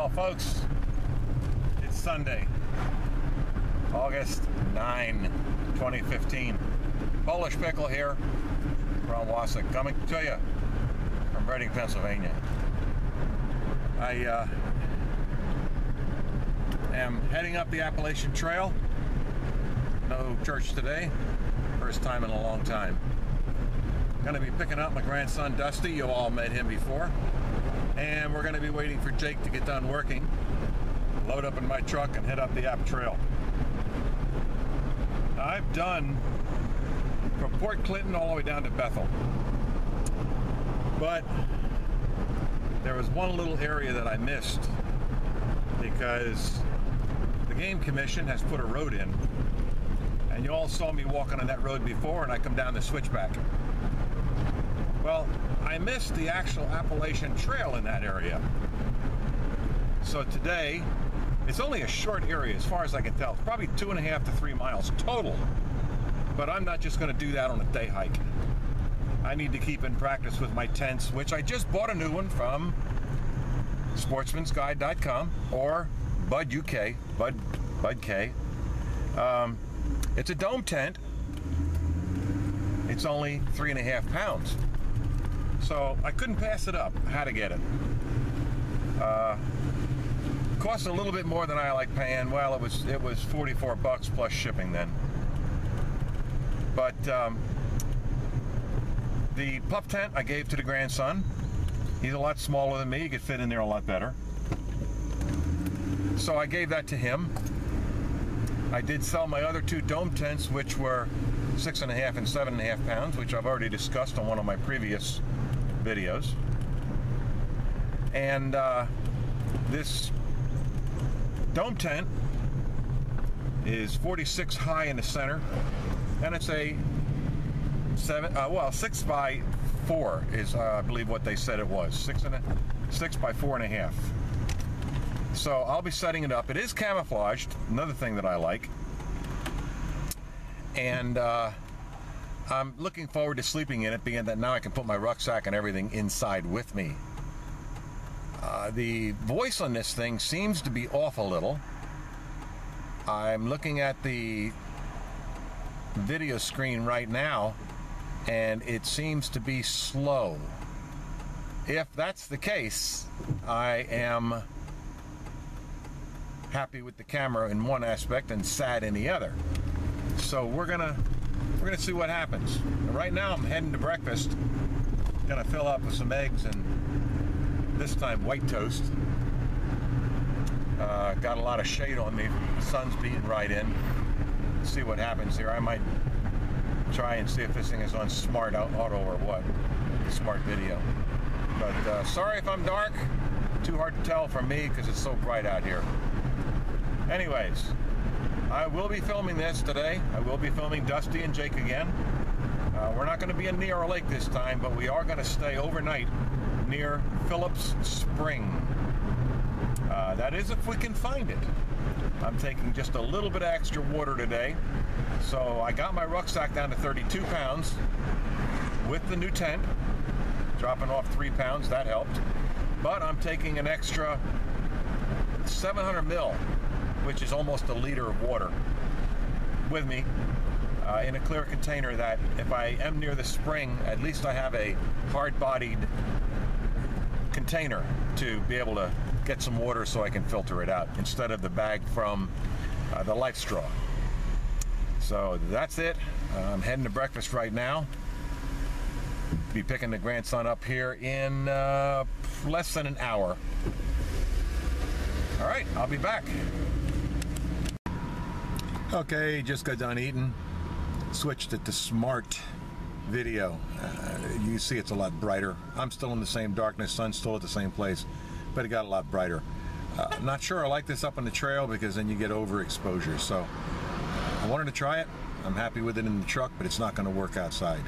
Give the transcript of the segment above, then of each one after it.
Well, folks, it's Sunday, August 9, 2015. Polish Pickle here, Ron Wasik, coming to you from Reading, Pennsylvania. I am heading up the Appalachian Trail. No church today, first time in a long time. Going to be picking up my grandson Dusty. You all met him before. And we're going to be waiting for Jake to get done working, load up in my truck and head up the App Trail. Now, I've done from Port Clinton all the way down to Bethel, but there was one little area that I missed because the Game Commission has put a road in, and you all saw me walking on that road before, and I come down the switchback. Well, I missed the actual Appalachian Trail in that area. So today, it's only a short area as far as I can tell. It's probably 2.5 to 3 miles total. But I'm not just going to do that on a day hike. I need to keep in practice with my tents, which I just bought a new one from sportsmansguide.com or Bud UK, Bud K. It's a dome tent. It's only 3.5 pounds. So I couldn't pass it up. I had to get it. Cost a little bit more than I like paying. Well, it was 44 bucks plus shipping then. But the pup tent I gave to the grandson. He's a lot smaller than me. He could fit in there a lot better. So I gave that to him. I did sell my other two dome tents, which were 6.5 and 7.5 pounds, which I've already discussed on one of my previous videos. And this dome tent is 46 high in the center, and it's a 6 by 4 is I believe what they said it was, 6 by 4.5. So I'll be setting it up. It is camouflaged, another thing that I like, and I'm looking forward to sleeping in it, being that now I can put my rucksack and everything inside with me. The voice on this thing seems to be off a little. I'm looking at the video screen right now, and it seems to be slow. If that's the case, I am happy with the camera in one aspect and sad in the other. So we're gonna see what happens. Right now I'm heading to breakfast. Gonna fill up with some eggs and this time white toast. Got a lot of shade on me. The sun's beating right in. See what happens here. I might try and see if this thing is on smart auto or what. Smart video. But sorry if I'm dark. Too hard to tell from me because it's so bright out here. Anyways, I will be filming this today. I will be filming Dusty and Jake again. We're not going to be near a lake this time, but we are going to stay overnight near Phillips Spring. That is if we can find it. I'm taking just a little bit of extra water today. So I got my rucksack down to 32 pounds with the new tent. Dropping off 3 pounds, that helped. But I'm taking an extra 700 mil, which is almost a liter of water, with me in a clear container that if I am near the spring, at least I have a hard-bodied container to be able to get some water so I can filter it out instead of the bag from the Life Straw. So that's it. I'm heading to breakfast right now. Be picking the grandson up here in less than an hour. All right, I'll be back. Okay, just got done eating. Switched it to smart video. You see it's a lot brighter. I'm still in the same darkness, sun's still at the same place, but it got a lot brighter. I'm not sure I like this up on the trail because then you get overexposure. So I wanted to try it. I'm happy with it in the truck, but it's not going to work outside.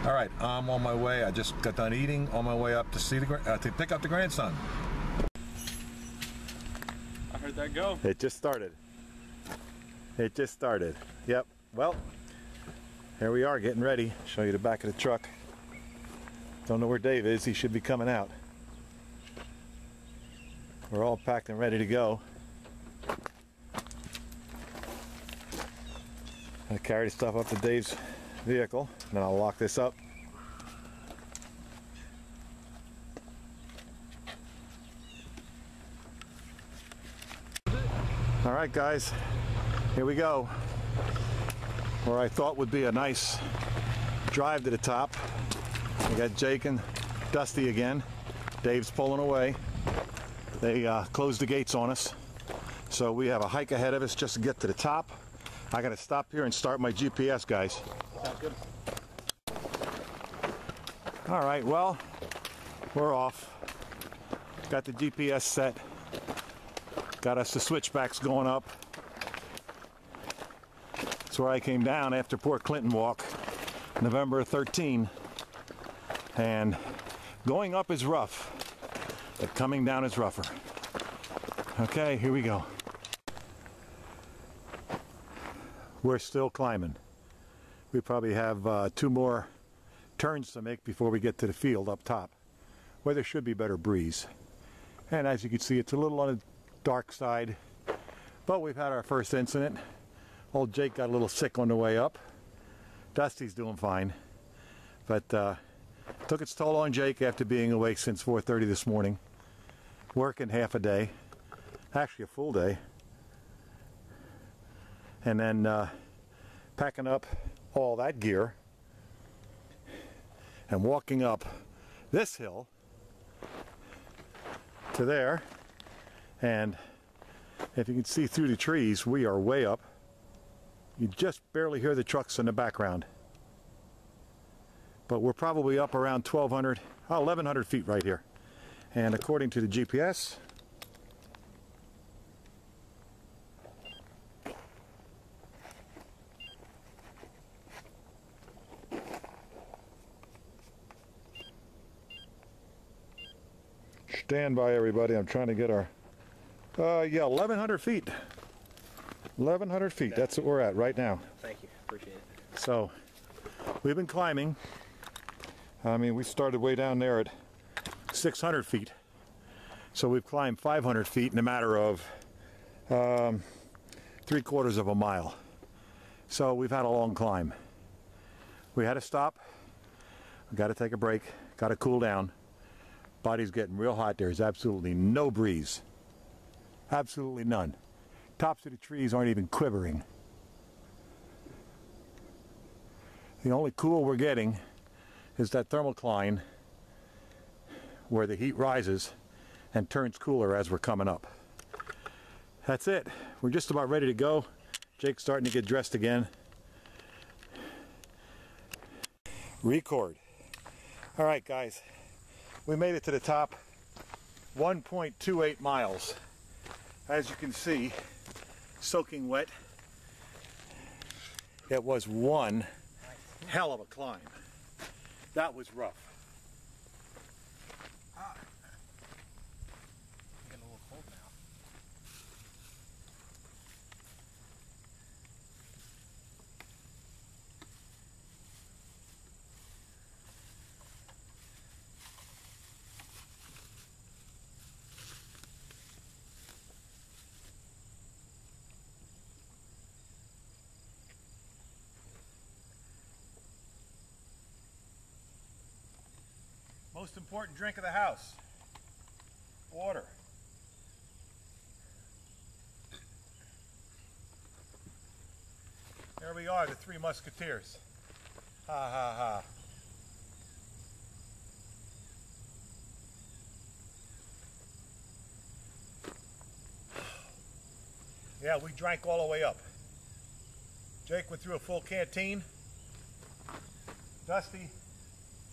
All right, I'm on my way. I just got done eating, on my way up to see to pick up the grandson. I heard that go. It just started. It just started. Yep. Well, here we are getting ready. Show you the back of the truck. Don't know where Dave is. He should be coming out. We're all packed and ready to go. I carry the stuff up to Dave's vehicle, and then I'll lock this up. All right, guys, here we go. Where I thought would be a nice drive to the top. We got Jake and Dusty again. Dave's pulling away. They closed the gates on us. So we have a hike ahead of us just to get to the top. I gotta stop here and start my GPS, guys. Sounds good. All right, well, we're off. Got the GPS set. Got us the switchbacks going up. That's where I came down after Port Clinton walk, November 13. And going up is rough, but coming down is rougher. Okay, here we go. We're still climbing. We probably have 2 more turns to make before we get to the field up top, where there should be better breeze. And as you can see, it's a little on the dark side, but we've had our first incident. Old Jake got a little sick on the way up. Dusty's doing fine, but took its toll on Jake after being awake since 4:30 this morning, working half a day, actually a full day, and then packing up all that gear and walking up this hill to there. And if you can see through the trees, we are way up. You just barely hear the trucks in the background. But we're probably up around 1,100 feet right here. And according to the GPS, stand by, everybody. I'm trying to get our, yeah, 1,100 feet. 1,100 feet. Okay. That's what we're at right now. Thank you. Appreciate it. So, we've been climbing. I mean, we started way down there at 600 feet. So we've climbed 500 feet in a matter of 3/4 of a mile. So we've had a long climb. We had to stop. We got to take a break. Got to cool down. Body's getting real hot. There's absolutely no breeze. Absolutely none. Tops of the trees aren't even quivering. The only cool we're getting is that thermocline where the heat rises and turns cooler as we're coming up. That's it. We're just about ready to go. Jake's starting to get dressed again. Record. All right, guys. We made it to the top. 1.28 miles. As you can see, soaking wet. It was one hell of a climb. That was rough. I'm getting a little cold now. Most important drink of the house, water. There we are, the 3 Musketeers. Ha ha ha. Yeah, we drank all the way up. Jake went through a full canteen. Dusty,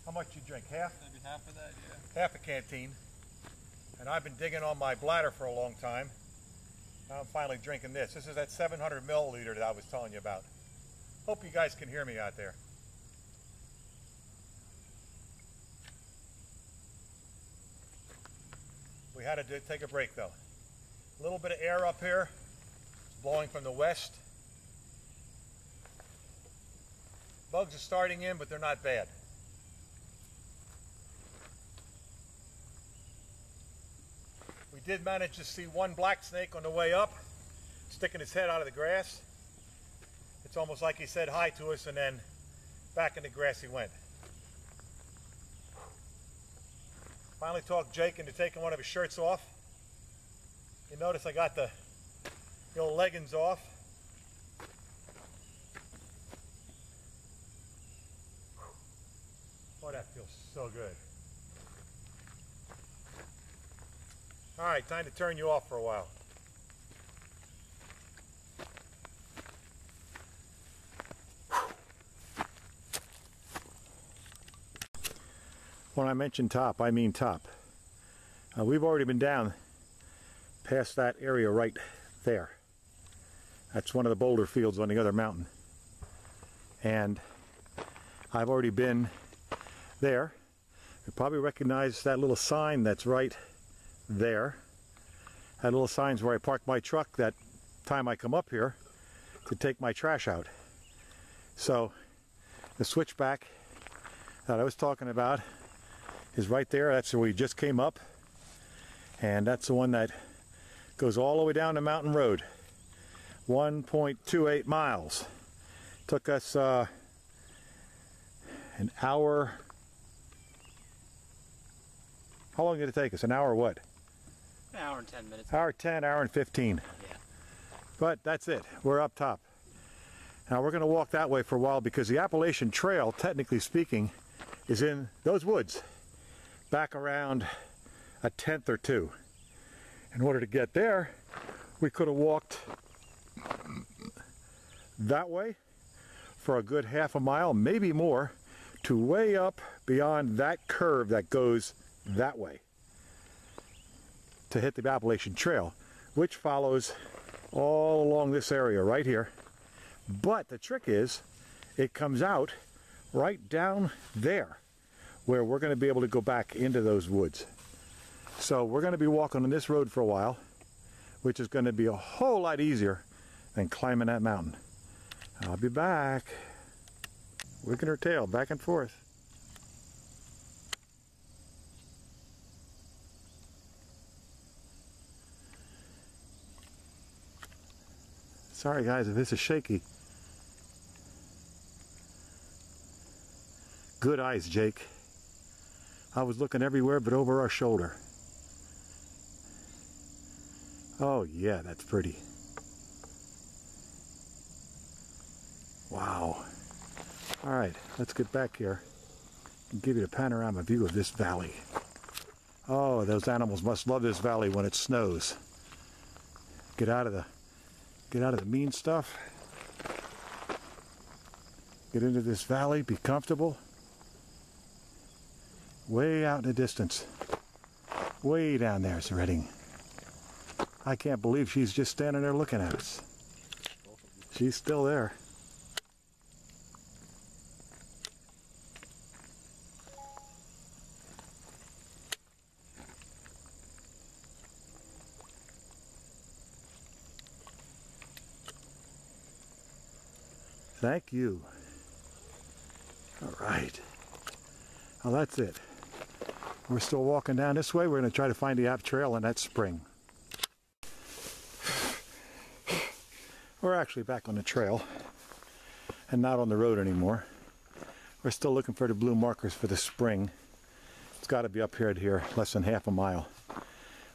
how much you drink? Half? Maybe half of that, yeah. Half a canteen. And I've been digging on my bladder for a long time. Now I'm finally drinking this. This is that 700 milliliter that I was telling you about. Hope you guys can hear me out there. We had to take a break though. A little bit of air up here. It's blowing from the west. Bugs are starting in, but they're not bad. We did manage to see one black snake on the way up, sticking his head out of the grass. It's almost like he said hi to us and then back in the grass he went. Finally talked Jake into taking one of his shirts off. You notice I got the old leggings off. Boy, that feels so good. All right, time to turn you off for a while. When I mention top, I mean top. We've already been down past that area right there. That's one of the boulder fields on the other mountain. And I've already been there. You probably recognize that little sign that's right there. That little sign's where I park my truck that time I come up here to take my trash out. So the switchback that I was talking about is right there. That's where we just came up, and that's the one that goes all the way down the mountain road. 1.28 miles. Took us an hour. How long did it take us? An hour or what? An hour and 10 minutes. Hour 10, hour and 15. Yeah. But that's it. We're up top. Now we're going to walk that way for a while because the Appalachian Trail, technically speaking, is in those woods. Back around a tenth or two. In order to get there, we could have walked that way for a good half a mile, maybe more, to way up beyond that curve that goes that way to hit the Appalachian Trail, which follows all along this area right here. But the trick is, it comes out right down there, where we're going to be able to go back into those woods. So we're going to be walking on this road for a while, which is going to be a whole lot easier than climbing that mountain. I'll be back. Wigging her tail back and forth. Sorry guys if this is shaky. Good eyes, Jake. I was looking everywhere but over our shoulder. Oh yeah, that's pretty. Wow. All right, let's get back here and give you a panorama view of this valley. Oh, those animals must love this valley when it snows. Get out of the mean stuff. Get into this valley, be comfortable. Way out in the distance, way down there is Redding. I can't believe she's just standing there looking at us. She's still there. Thank you. All right. Well, that's it. We're still walking down this way. We're going to try to find the App Trail and that spring. We're actually back on the trail and not on the road anymore. We're still looking for the blue markers for the spring. It's got to be up here, less than half a mile.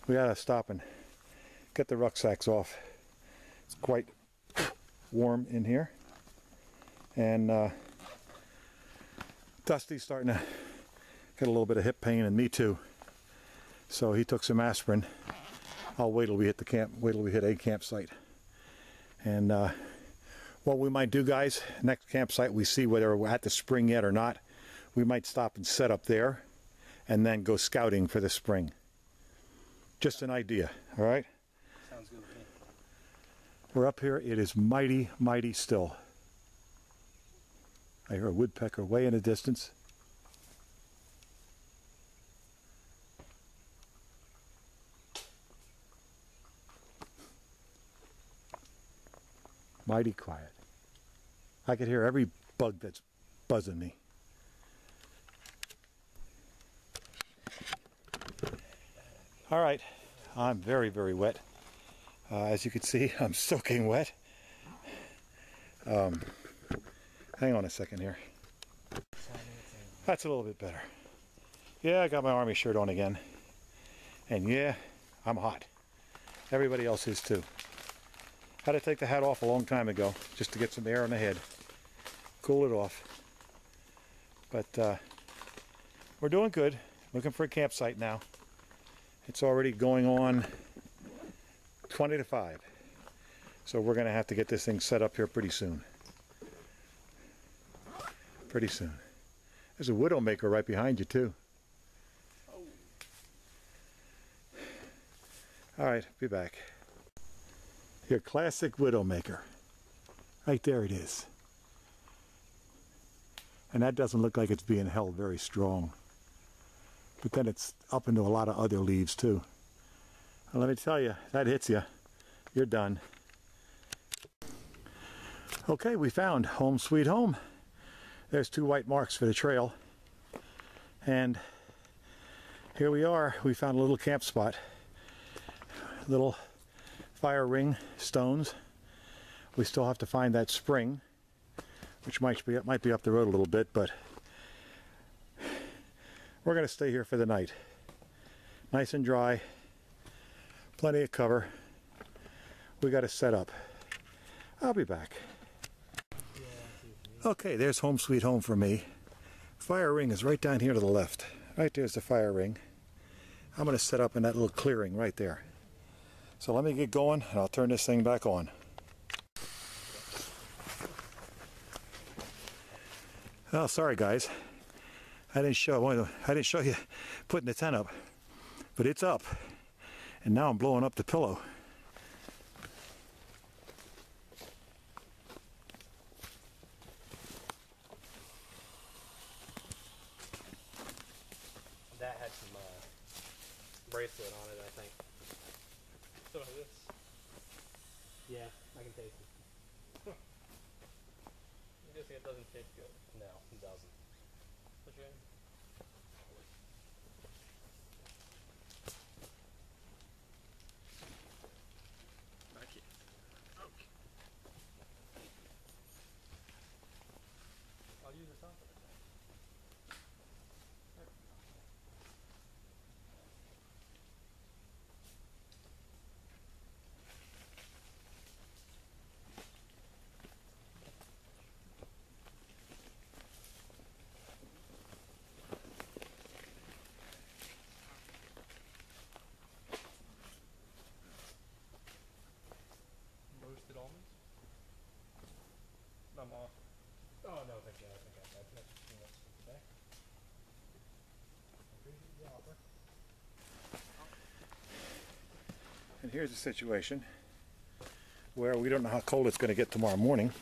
We got to stop and get the rucksacks off. It's quite warm in here. And Dusty's starting to get a little bit of hip pain, and me too. So he took some aspirin. I'll wait till we hit the camp, wait till we hit a campsite. And what we might do, guys, next campsite we see whether we're at the spring yet or not. We might stop and set up there and then go scouting for the spring. Just an idea, all right? Sounds good to me. We're up here. It is mighty, mighty still. I hear a woodpecker way in the distance. Mighty quiet. I could hear every bug that's buzzing me. All right, I'm very, very wet. As you can see, I'm soaking wet. Hang on a second here. That's a little bit better. Yeah, I got my army shirt on again. And yeah, I'm hot. Everybody else is too. Had to take the hat off a long time ago just to get some air on the head. Cool it off. But we're doing good. Looking for a campsite now. It's already going on 20 to 5. So we're going to have to get this thing set up here pretty soon. Pretty soon. There's a Widowmaker right behind you too. Alright, be back. Your classic Widowmaker. Right there it is. And that doesn't look like it's being held very strong. But then it's up into a lot of other leaves too. And let me tell you, that hits you. You're done. Okay, we found home sweet home. There's 2 white marks for the trail. And here we are. We found a little camp spot. Little fire ring stones. We still have to find that spring, which might be up the road a little bit, but we're going to stay here for the night. Nice and dry. Plenty of cover. We got to set up. I'll be back. Okay, there's home sweet home for me. Fire ring is right down here to the left. Right there's the fire ring. I'm going to set up in that little clearing right there. So let me get going and I'll turn this thing back on. Oh, sorry guys. I didn't show you putting the tent up, but it's up. And now I'm blowing up the pillow. That had some bracelet on it, I think. Some of this. Yeah, I can taste it. I'm guessing it doesn't taste good. No, it doesn't. What's your name? Okay. Okay. I'll use the top of it. Roasted almonds? I'm off. Oh no, thank you. I think I've had too much for today. Appreciate the offer. And here's the situation where we don't know how cold it's going to get tomorrow morning.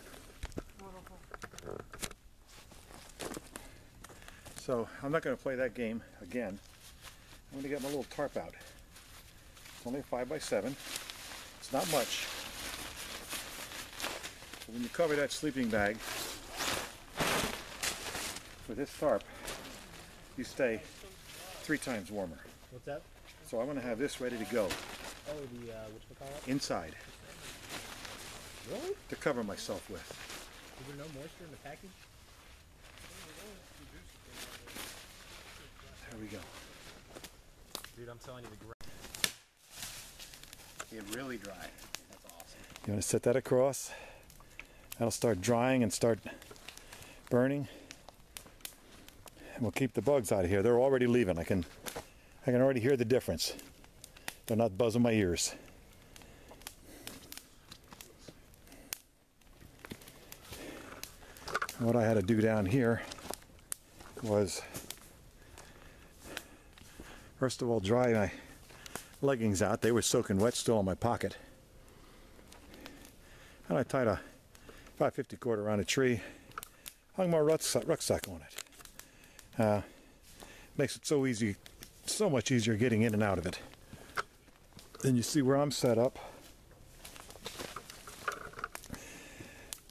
So I'm not going to play that game again. I'm going to get my little tarp out. It's only a 5x7. It's not much. So when you cover that sleeping bag with this tarp, you stay 3 times warmer. What's that? So I'm going to have this ready to go Oh, the, whatchamacallit? inside Really? to cover myself with. Is there no moisture in the package? There we go. Dude, I'm telling you, it's really dry. That's awesome. You want to set that across? That'll start drying and start burning. And we'll keep the bugs out of here. They're already leaving. I can already hear the difference. They're not buzzing my ears. What I had to do down here was, first of all, dry my leggings out. They were soaking wet still in my pocket. And I tied a 550 cord around a tree, hung my rucksack on it. Makes it so easy, so much easier getting in and out of it. Then you see where I'm set up.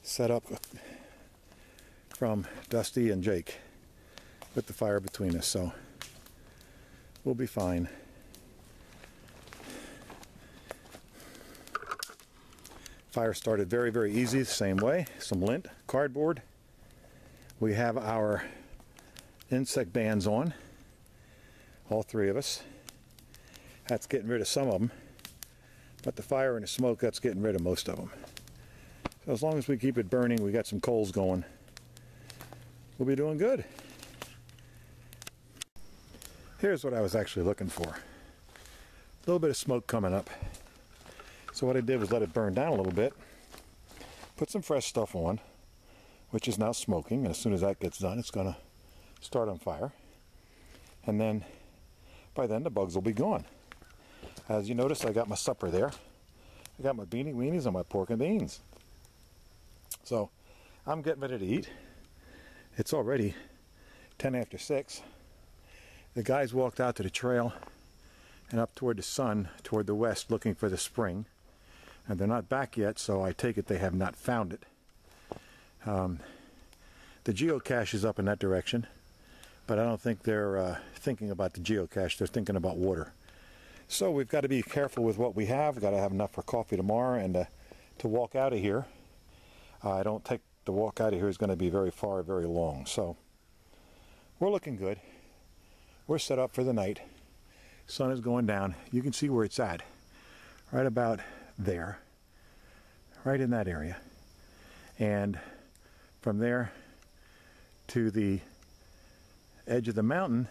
Set up from Dusty and Jake with the fire between us, so we'll be fine. Fire started very, very easy, the same way. Some lint, cardboard. We have our insect bands on, all three of us. That's getting rid of some of them, but the fire and the smoke, that's getting rid of most of them. So as long as we keep it burning, we got some coals going, we'll be doing good. Here's what I was actually looking for. A little bit of smoke coming up. So what I did was let it burn down a little bit, put some fresh stuff on, which is now smoking, and as soon as that gets done, it's going to start on fire. And then, by then, the bugs will be gone. As you notice, I got my supper there. I got my beanie weenies and my pork and beans. So, I'm getting ready to eat. It's already 10 after 6. The guys walked out to the trail and up toward the sun, toward the west, looking for the spring. And they're not back yet, so I take it they have not found it. The geocache is up in that direction, but I don't think they're thinking about the geocache. They're thinking about water. So we've got to be careful with what we have. We've got to have enough for coffee tomorrow, and to walk out of here. I don't think the walk out of here is going to be very far, very long. So we're looking good. We're set up for the night. Sun is going down. You can see where it's at. Right about there. Right in that area. And from there to the edge of the mountain,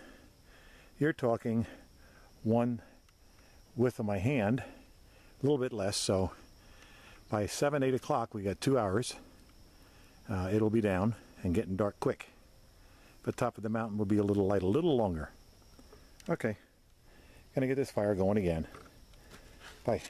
you're talking one width of my hand, a little bit less. So by 7, 8 o'clock, we got 2 hours. It'll be down and getting dark quick. The top of the mountain will be a little light, a little longer. Okay, gonna get this fire going again. Bye.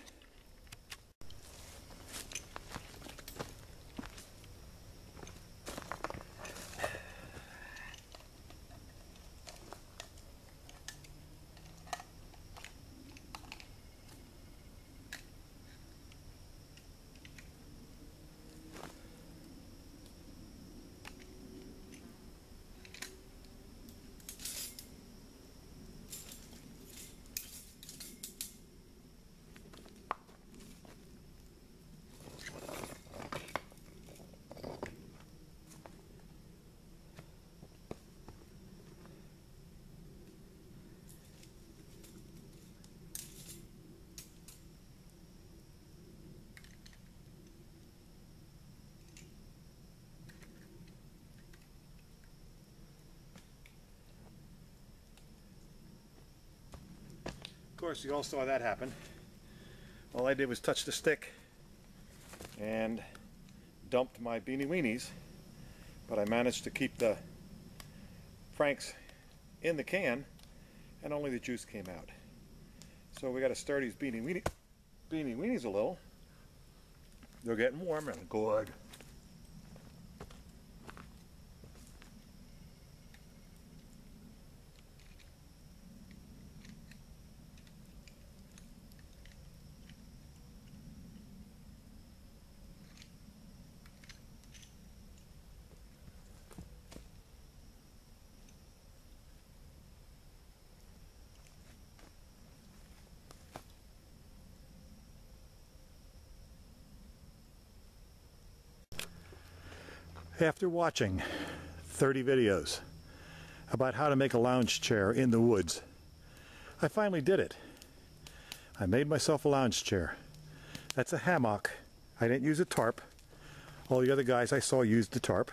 Of course, you all saw that happen. All I did was touch the stick and dumped my beanie weenies, but I managed to keep the Franks in the can and only the juice came out. So we got to stir these beanie weenies a little. They're getting warm and good. After watching 30 videos about how to make a lounge chair in the woods, I finally did it. I made myself a lounge chair. That's a hammock. I didn't use a tarp. All the other guys I saw used the tarp.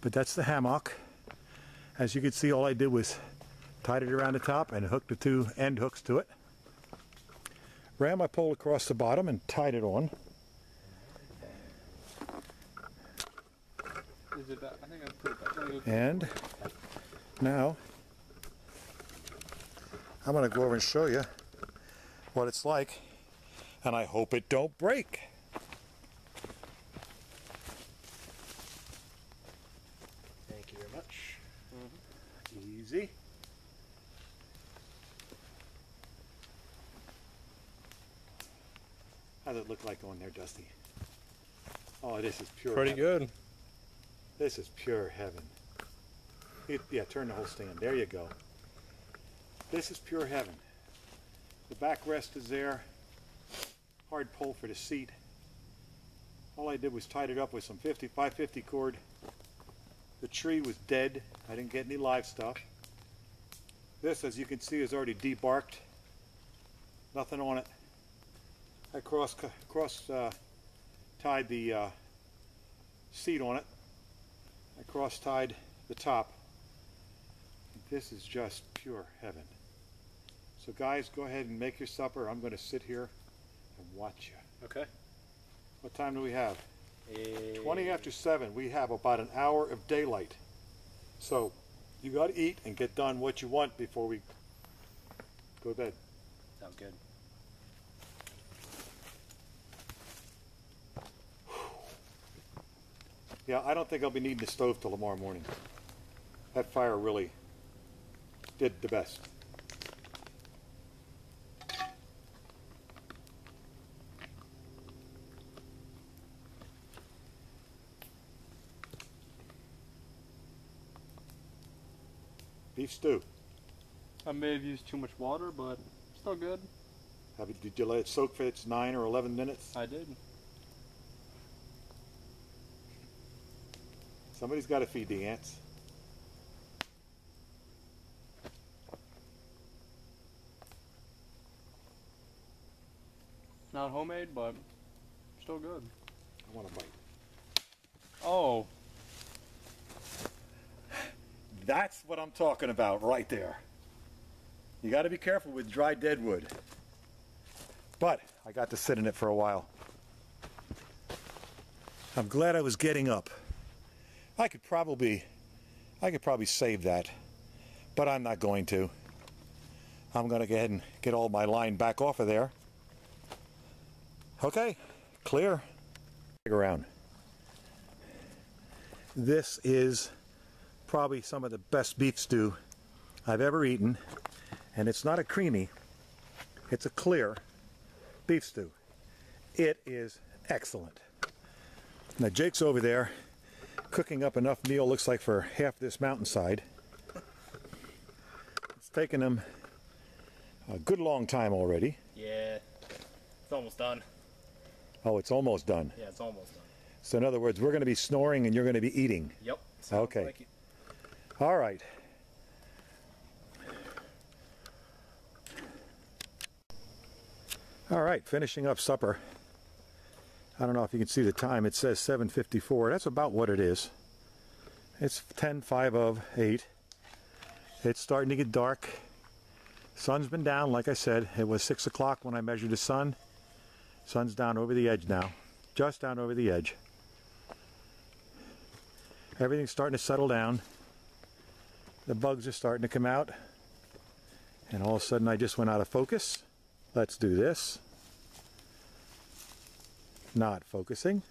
But that's the hammock. As you can see, all I did was tied it around the top and hooked the 2 end hooks to it. Ran my pole across the bottom and tied it on. And now I'm going to go over and show you what it's like, and I hope it don't break. Thank you very much. Easy. How does it look like going there, Dusty? Oh, this is pure Pretty heaven. good. This is pure heaven. Yeah, turn the whole stand. There you go. This is pure heaven. The backrest is there. Hard pull for the seat. All I did was tied it up with some 550 cord. The tree was dead. I didn't get any live stuff. This, as you can see, is already debarked. Nothing on it. I tied the seat on it. I cross tied the top. This is just pure heaven. So guys, go ahead and make your supper. I'm going to sit here and watch you. Okay. What time do we have? 20 after 7. We have about an hour of daylight. So you got to eat and get done what you want before we go to bed. Sounds good. Yeah, I don't think I'll be needing the stove till tomorrow morning. That fire really did the best. Beef stew. I may have used too much water, but still good. Did you let it soak for its 9 or 11 minutes? I did. Somebody's got to feed the ants. Not homemade, but still good. I want a bite. Oh. That's what I'm talking about right there. You got to be careful with dry dead wood. But I got to sit in it for a while. I'm glad I was getting up. I could probably save that, but I'm not going to. I'm going to go ahead and get all my line back off of there. Okay, clear. Around. This is probably some of the best beef stew I've ever eaten, and it's not a creamy, it's a clear beef stew. It is excellent. Now Jake's over there cooking up enough meal, looks like, for half this mountainside. It's taken him a good long time already. Yeah, it's almost done. Oh, it's almost done. Yeah, it's almost done. So in other words, we're going to be snoring and you're going to be eating. Yep. Okay. Like it. All right. All right, finishing up supper. I don't know if you can see the time. It says 7:54. That's about what it is. It's 10:05 of 8. It's starting to get dark. Sun's been down, like I said. It was 6 o'clock when I measured the sun. Sun's down over the edge now. Just down over the edge. Everything's starting to settle down. The bugs are starting to come out. And all of a sudden I just went out of focus. Let's do this. Not focusing.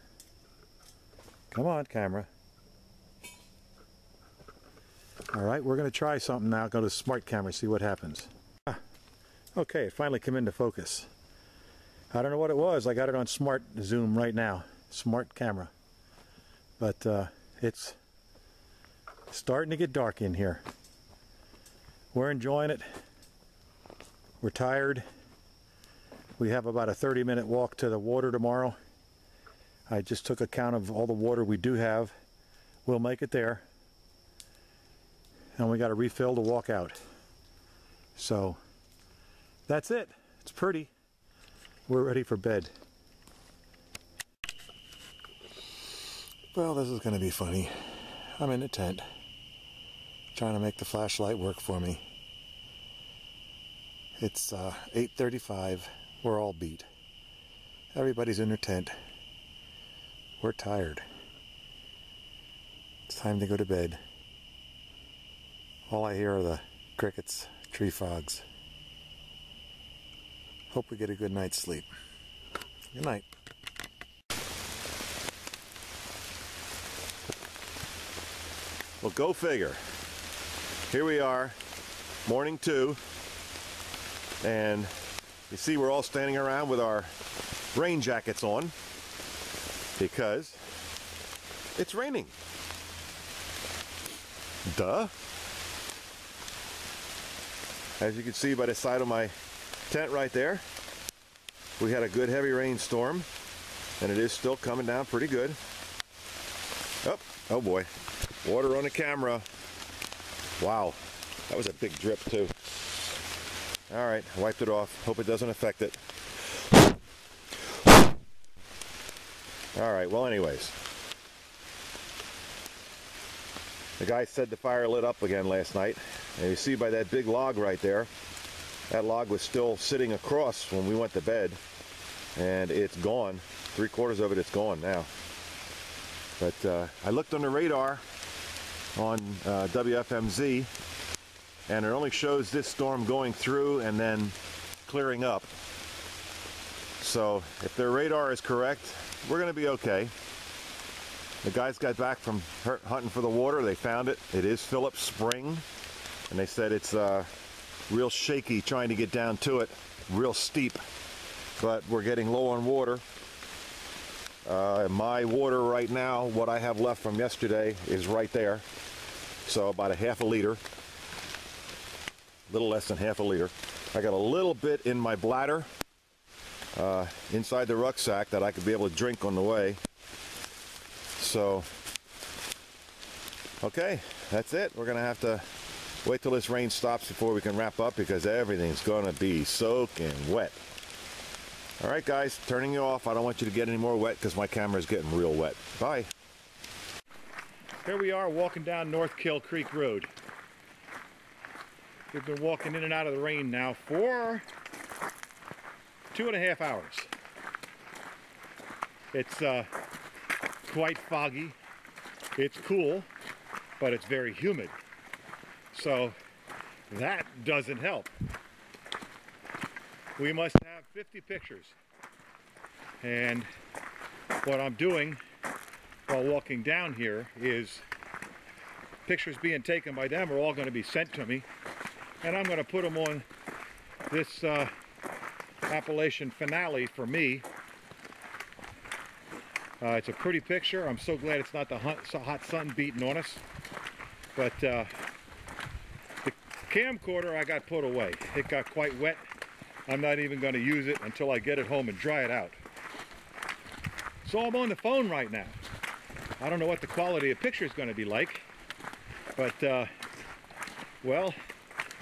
Come on, camera. All right, we're going to try something now. Go to smart camera, see what happens. Okay, it finally came into focus. I don't know what it was. I got it on smart zoom right now. Smart camera. But it's starting to get dark in here. We're enjoying it. We're tired. We have about a 30-minute walk to the water tomorrow. I just took account of all the water we do have. We'll make it there. And we got to refill to walk out. So that's it. It's pretty. We're ready for bed. Well, this is going to be funny. I'm in the tent, trying to make the flashlight work for me. It's 8:35. We're all beat. Everybody's in their tent. We're tired. It's time to go to bed. All I hear are the crickets, tree frogs. Hope we get a good night's sleep. Good night. Well, go figure. Here we are, morning 2, and you see we're all standing around with our rain jackets on because it's raining. Duh. As you can see by the side of my tent right there, we had a good heavy rainstorm. and it is still coming down pretty good. Oh boy, water on the camera. Wow, that was a big drip too. All right, wiped it off. Hope it doesn't affect it. All right, well anyways. The guy said the fire lit up again last night. And you see by that big log right there, that log was still sitting across when we went to bed. And it's gone. 3/4 of it, it's gone now. But I looked on the radar on WFMZ, and it only shows this storm going through and then clearing up. So if their radar is correct, we're going to be okay. The guys got back from hunting for the water. They found it. It is Phillips Spring, and they said it's real shaky trying to get down to it, real steep, but we're getting low on water. My water right now, what I have left from yesterday, is right there. So about a half a liter, a little less than half a liter. I got a little bit in my bladder inside the rucksack that I could be able to drink on the way. So, okay, that's it. We're gonna have to wait till this rain stops before we can wrap up, because everything's gonna be soaking wet. All right, guys, turning you off. I don't want you to get any more wet because my camera is getting real wet. Bye. Here we are walking down North Kill Creek Road. We've been walking in and out of the rain now for 2.5 hours. It's quite foggy. It's cool, but it's very humid. So that doesn't help. We must have 50 pictures. And what I'm doing while walking down here is pictures being taken by them are all going to be sent to me, and I'm going to put them on this Appalachian finale for me. It's a pretty picture. I'm so glad it's not the hot sun beating on us. But the camcorder I got put away. It got quite wet. I'm not even going to use it until I get it home and dry it out. So I'm on the phone right now. I don't know what the quality of picture is going to be like, but well,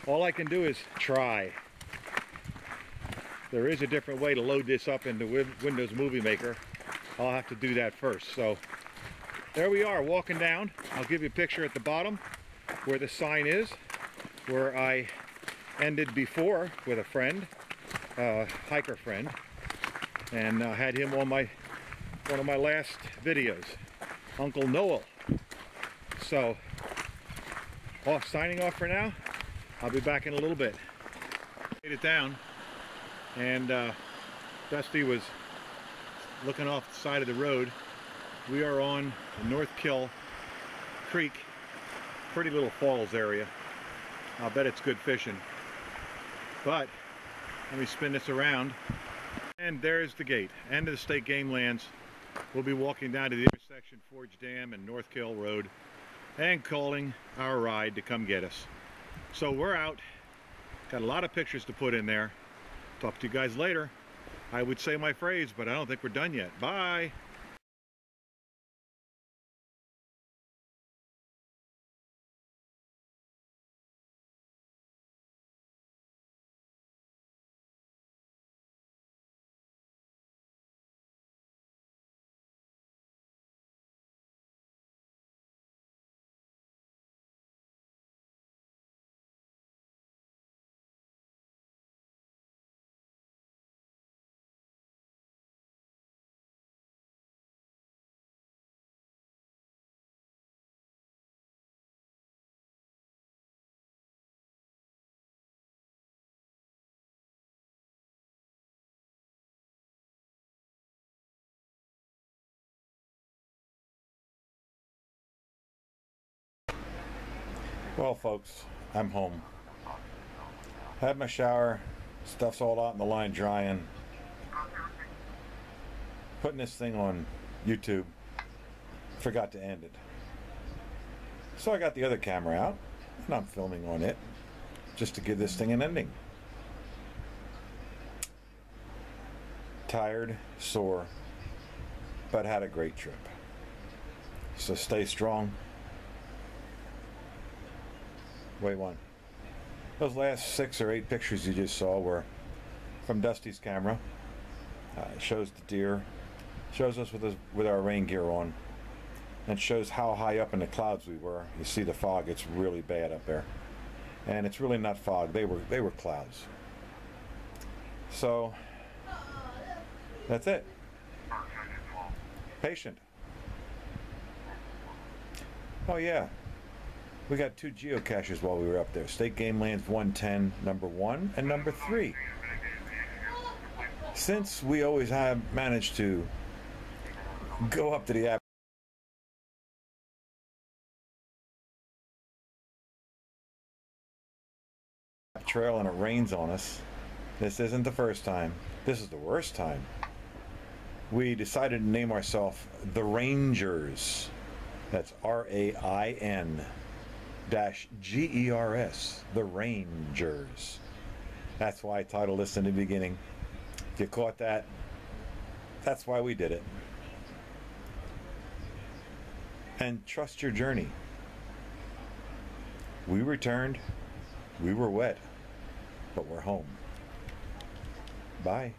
all I can do is try. There is a different way to load this up into Windows Movie Maker. I'll have to do that first. So there we are, walking down. I'll give you a picture at the bottom where the sign is, where I ended before with a friend, hiker friend, and had him on one of my last videos, Uncle Noel. So, signing off for now. I'll be back in a little bit. Made it down, and Dusty was looking off the side of the road. We are on the North Kill Creek, pretty little falls area. I'll bet it's good fishing. But let me spin this around, and there's the gate, end of the state game lands. We'll be walking down to the intersection Forge Dam and North Kill Road and calling our ride to come get us. So we're out. Got a lot of pictures to put in there. Talk to you guys later. I would say my phrase, but I don't think we're done yet. Bye. Well, folks, I'm home. Had my shower, stuff's all out in the line drying. Putting this thing on YouTube, forgot to end it. So I got the other camera out, and I'm filming on it, just to give this thing an ending. Tired, sore, but had a great trip. So stay strong. Wait one. Those last 6 or 8 pictures you just saw were from Dusty's camera. It shows the deer, shows us with our rain gear on, and shows how high up in the clouds we were. You see the fog; it's really bad up there, and it's really not fog. They were clouds. So that's it. Patient. Oh yeah, we got 2 geocaches while we were up there. State Game Lands 110, number 1, and number 3. Since we always have managed to go up to the trail and it rains on us, this isn't the first time. This is the worst time. We decided to name ourselves the Rangers. That's RAIN-GERS. The Rangers. That's why I titled this in the beginning. If you caught that, that's why we did it. And trust your journey. We returned. We were wet, but we're home. Bye.